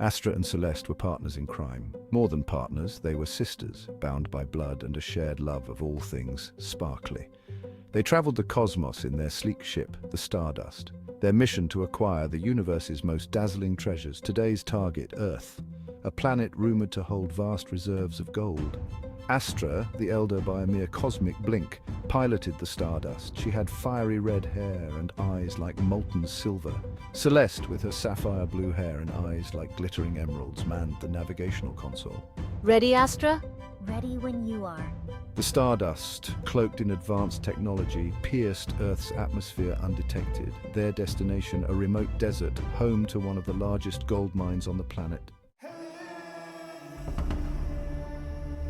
Astra and Celeste were partners in crime. More than partners, they were sisters, bound by blood and a shared love of all things sparkly. They traveled the cosmos in their sleek ship, the Stardust. Their mission to acquire the universe's most dazzling treasures, today's target, Earth, a planet rumored to hold vast reserves of gold. Astra, the elder by a mere cosmic blink, piloted the Stardust. She had fiery red hair and eyes like molten silver. Celeste, with her sapphire blue hair and eyes like glittering emeralds, manned the navigational console. Ready, Astra? Ready when you are. The Stardust, cloaked in advanced technology, pierced Earth's atmosphere undetected. Their destination, a remote desert, home to one of the largest gold mines on the planet.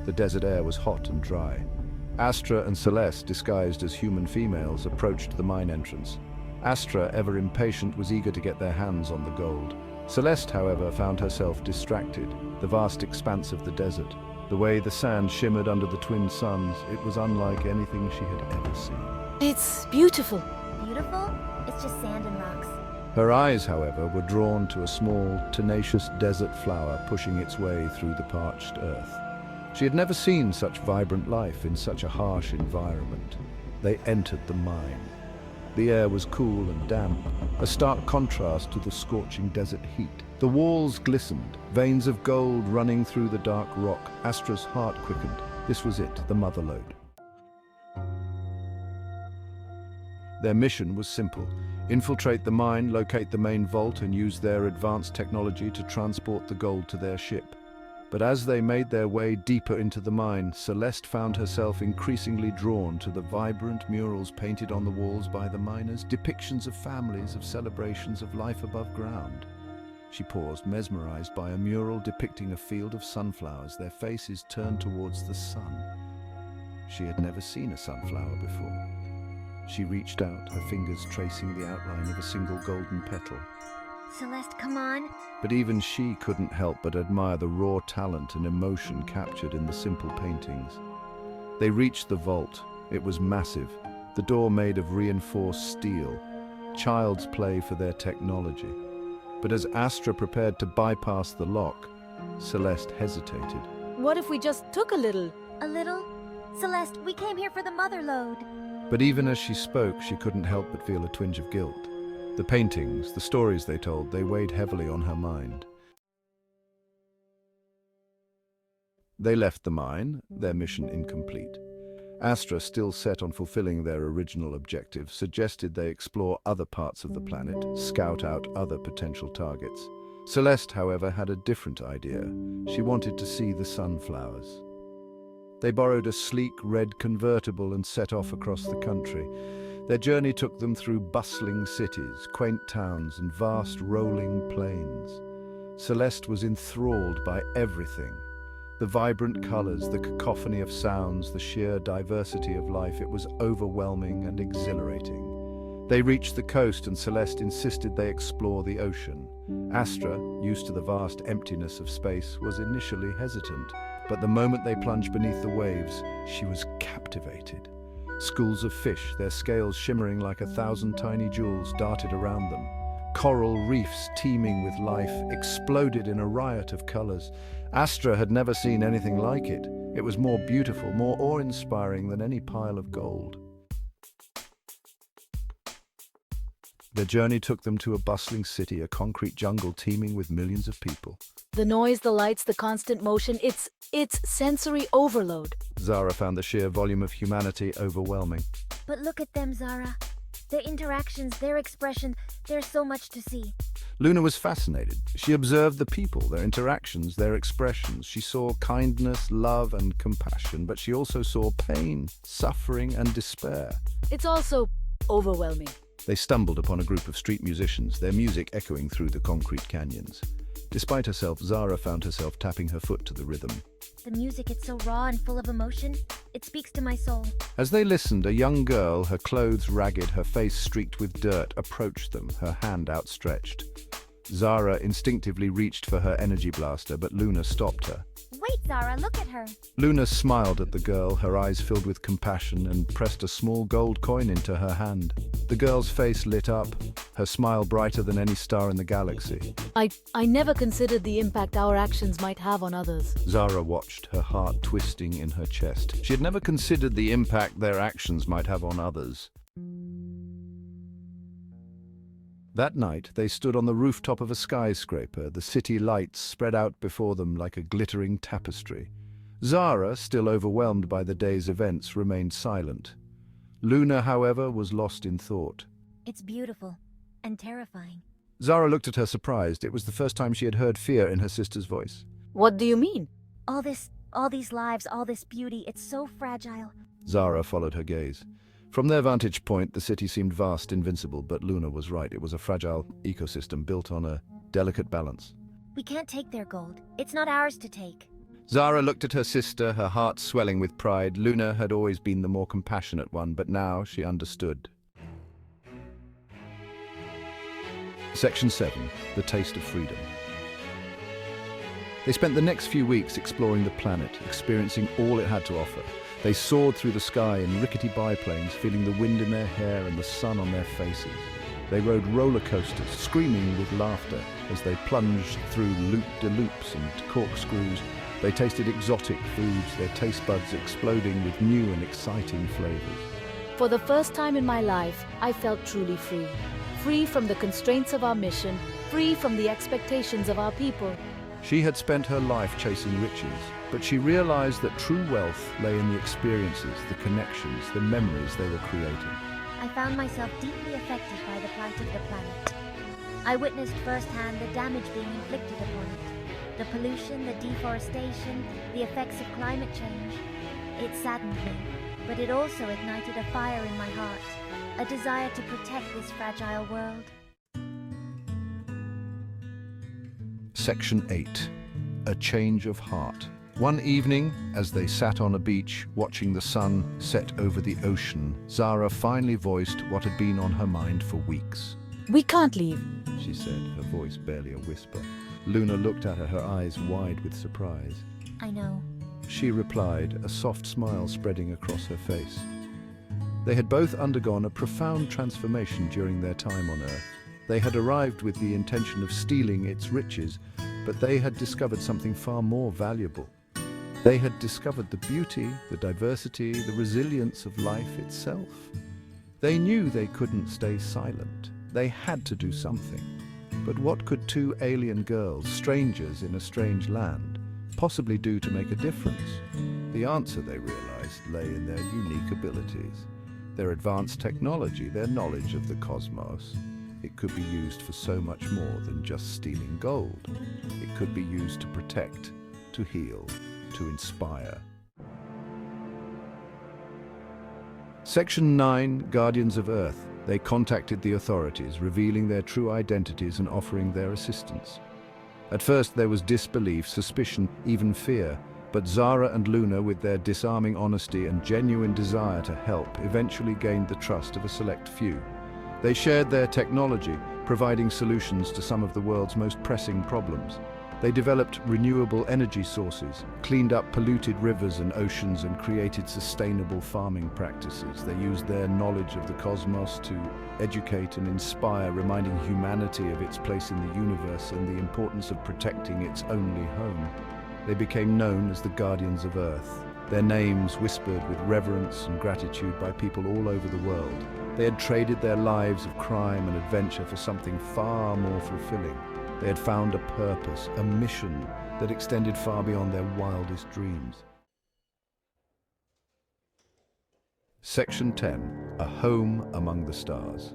The desert air was hot and dry. Astra and Celeste, disguised as human females, approached the mine entrance. Astra, ever impatient, was eager to get their hands on the gold. Celeste, however, found herself distracted. The vast expanse of the desert, the way the sand shimmered under the twin suns, it was unlike anything she had ever seen. It's beautiful. Beautiful? It's just sand and rocks. Her eyes, however, were drawn to a small, tenacious desert flower pushing its way through the parched earth. She had never seen such vibrant life in such a harsh environment. They entered the mine. The air was cool and damp, a stark contrast to the scorching desert heat. The walls glistened, veins of gold running through the dark rock. Astra's heart quickened. This was it, the motherlode. Their mission was simple: infiltrate the mine, locate the main vault, and use their advanced technology to transport the gold to their ship. But as they made their way deeper into the mine, Celeste found herself increasingly drawn to the vibrant murals painted on the walls by the miners, depictions of families, of celebrations of life above ground. She paused, mesmerized by a mural depicting a field of sunflowers, their faces turned towards the sun. She had never seen a sunflower before. She reached out, her fingers tracing the outline of a single golden petal. Celeste, come on. But even she couldn't help but admire the raw talent and emotion captured in the simple paintings. They reached the vault. It was massive, the door made of reinforced steel. Child's play for their technology. But as Astra prepared to bypass the lock, Celeste hesitated. What if we just took a little? A little? Celeste, we came here for the motherlode. But even as she spoke, she couldn't help but feel a twinge of guilt. The paintings, the stories they told, they weighed heavily on her mind. They left the mine, their mission incomplete. Astra, still set on fulfilling their original objective, suggested they explore other parts of the planet, scout out other potential targets. Celeste, however, had a different idea. She wanted to see the sunflowers. They borrowed a sleek red convertible and set off across the country. Their journey took them through bustling cities, quaint towns, and vast rolling plains. Celeste was enthralled by everything. The vibrant colors, the cacophony of sounds, the sheer diversity of life. It was overwhelming and exhilarating. They reached the coast and Celeste insisted they explore the ocean. Astra, used to the vast emptiness of space, was initially hesitant, but the moment they plunged beneath the waves, she was captivated. Schools of fish, their scales shimmering like 1,000 tiny jewels, darted around them. Coral reefs teeming with life exploded in a riot of colors. Astra had never seen anything like it. It was more beautiful, more awe-inspiring than any pile of gold. Their journey took them to a bustling city, a concrete jungle teeming with millions of people. The noise, the lights, the constant motion, it's sensory overload. Zara found the sheer volume of humanity overwhelming. But look at them, Zara. Their interactions, their expression, there's so much to see. Luna was fascinated. She observed the people, their interactions, their expressions. She saw kindness, love, and compassion, but she also saw pain, suffering, and despair. It's also overwhelming. They stumbled upon a group of street musicians, their music echoing through the concrete canyons. Despite herself, Zara found herself tapping her foot to the rhythm. The music, it's so raw and full of emotion. It speaks to my soul. As they listened, a young girl, her clothes ragged, her face streaked with dirt, approached them, her hand outstretched. Zara instinctively reached for her energy blaster, but Luna stopped her. Wait, Zara, look at her. Luna smiled at the girl, her eyes filled with compassion, and pressed a small gold coin into her hand. The girl's face lit up, her smile brighter than any star in the galaxy. I never considered the impact our actions might have on others. Zara watched, her heart twisting in her chest. She had never considered the impact their actions might have on others. That night, they stood on the rooftop of a skyscraper, the city lights spread out before them like a glittering tapestry. Zara, still overwhelmed by the day's events, remained silent. Luna, however, was lost in thought. It's beautiful and terrifying. Zara looked at her surprised. It was the first time she had heard fear in her sister's voice. What do you mean? All these lives, all this beauty, it's so fragile. Zara followed her gaze. From their vantage point, the city seemed vast, invincible, but Luna was right. It was a fragile ecosystem built on a delicate balance. We can't take their gold. It's not ours to take. Zara looked at her sister, her heart swelling with pride. Luna had always been the more compassionate one, but now she understood. Section 7. The Taste of Freedom. They spent the next few weeks exploring the planet, experiencing all it had to offer. They soared through the sky in rickety biplanes, feeling the wind in their hair and the sun on their faces. They rode roller coasters, screaming with laughter as they plunged through loop-de-loops and corkscrews. They tasted exotic foods, their taste buds exploding with new and exciting flavors. For the first time in my life, I felt truly free. Free from the constraints of our mission, free from the expectations of our people. She had spent her life chasing riches, but she realized that true wealth lay in the experiences, the connections, the memories they were creating. I found myself deeply affected by the plight of the planet. I witnessed firsthand the damage being inflicted upon it. The pollution, the deforestation, the effects of climate change. It saddened me, but it also ignited a fire in my heart, a desire to protect this fragile world. Section 8. A Change of Heart. One evening, as they sat on a beach, watching the sun set over the ocean, Zara finally voiced what had been on her mind for weeks. We can't leave. She said, her voice barely a whisper. Luna looked at her, her eyes wide with surprise. I know. She replied, a soft smile spreading across her face. They had both undergone a profound transformation during their time on Earth. They had arrived with the intention of stealing its riches, but they had discovered something far more valuable. They had discovered the beauty, the diversity, the resilience of life itself. They knew they couldn't stay silent. They had to do something. But what could two alien girls, strangers in a strange land, possibly do to make a difference? The answer, they realized, lay in their unique abilities, their advanced technology, their knowledge of the cosmos. It could be used for so much more than just stealing gold. It could be used to protect, to heal, to inspire. Section 9, Guardians of Earth. They contacted the authorities, revealing their true identities and offering their assistance. At first there was disbelief, suspicion, even fear, but Zara and Luna, with their disarming honesty and genuine desire to help, eventually gained the trust of a select few. They shared their technology, providing solutions to some of the world's most pressing problems. They developed renewable energy sources, cleaned up polluted rivers and oceans, and created sustainable farming practices. They used their knowledge of the cosmos to educate and inspire, reminding humanity of its place in the universe and the importance of protecting its only home. They became known as the Guardians of Earth, their names whispered with reverence and gratitude by people all over the world. They had traded their lives of crime and adventure for something far more fulfilling. They had found a purpose, a mission that extended far beyond their wildest dreams. Section 10. A Home Among the Stars.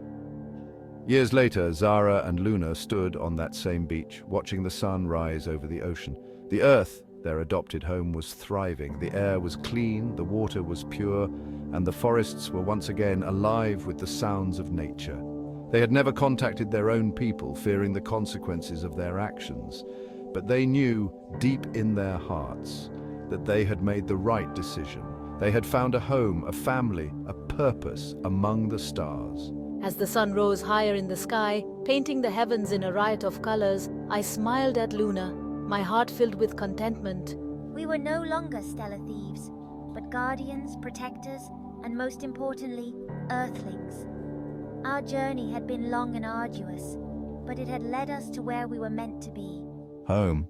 Years later, Zara and Luna stood on that same beach, watching the sun rise over the ocean. The Earth, their adopted home, was thriving. The air was clean, the water was pure, and the forests were once again alive with the sounds of nature. They had never contacted their own people, fearing the consequences of their actions, but they knew deep in their hearts that they had made the right decision. They had found a home, a family, a purpose among the stars. As the sun rose higher in the sky, Painting the heavens in a riot of colors, I smiled at Luna, my heart filled with contentment. We were no longer stellar thieves, but guardians, protectors, and most importantly, Earthlings. Our journey had been long and arduous, but it had led us to where we were meant to be. Home.